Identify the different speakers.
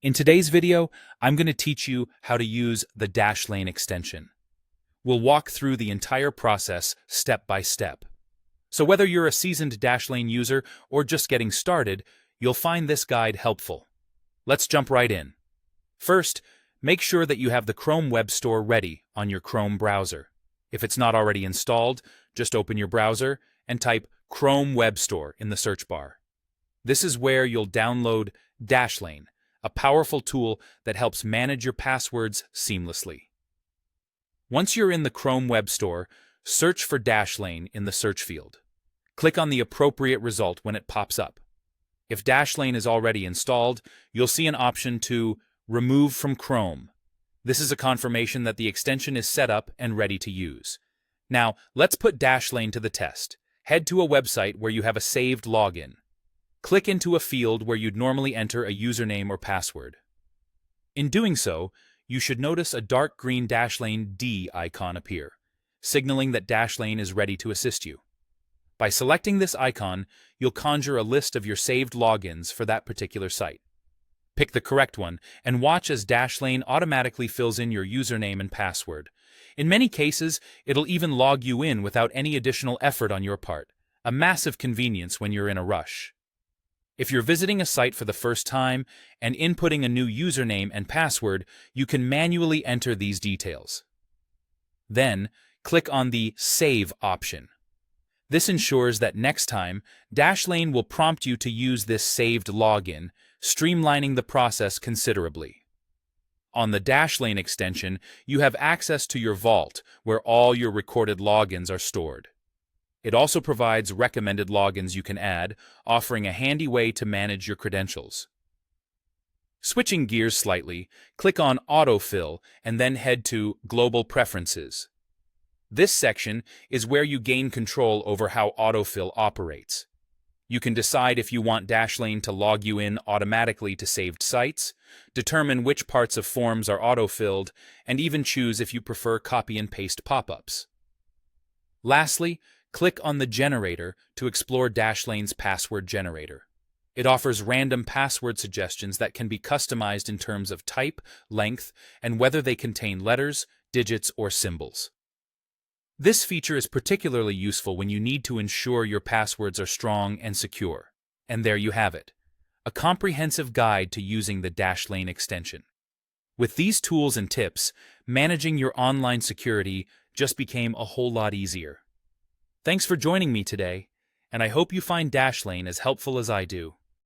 Speaker 1: In today's video, I'm going to teach you how to use the Dashlane extension. We'll walk through the entire process step by step. So whether you're a seasoned Dashlane user or just getting started, you'll find this guide helpful. Let's jump right in. First, make sure that you have the Chrome Web Store ready on your Chrome browser. If it's not already installed, just open your browser and type Chrome Web Store in the search bar. This is where you'll download Dashlane, a powerful tool that helps manage your passwords seamlessly. Once you're in the Chrome Web Store, search for Dashlane in the search field. Click on the appropriate result when it pops up. If Dashlane is already installed, you'll see an option to Remove from Chrome. This is a confirmation that the extension is set up and ready to use. Now, let's put Dashlane to the test. Head to a website where you have a saved login. Click into a field where you'd normally enter a username or password. In doing so, you should notice a dark green Dashlane D icon appear, signaling that Dashlane is ready to assist you. By selecting this icon, you'll conjure a list of your saved logins for that particular site. Pick the correct one and watch as Dashlane automatically fills in your username and password. In many cases, it'll even log you in without any additional effort on your part, a massive convenience when you're in a rush. If you're visiting a site for the first time and inputting a new username and password, you can manually enter these details. Then, click on the Save option. This ensures that next time, Dashlane will prompt you to use this saved login, streamlining the process considerably. On the Dashlane extension, you have access to your vault, where all your recorded logins are stored. It also provides recommended logins you can add, offering a handy way to manage your credentials. Switching gears slightly, click on Autofill and then head to Global Preferences. This section is where you gain control over how autofill operates. You can decide if you want Dashlane to log you in automatically to saved sites, determine which parts of forms are autofilled, and even choose if you prefer copy and paste pop-ups. Lastly, click on the Generator to explore Dashlane's password generator. It offers random password suggestions that can be customized in terms of type, length, and whether they contain letters, digits, or symbols. This feature is particularly useful when you need to ensure your passwords are strong and secure. And there you have it, a comprehensive guide to using the Dashlane extension. With these tools and tips, managing your online security just became a whole lot easier. Thanks for joining me today, and I hope you find Dashlane as helpful as I do.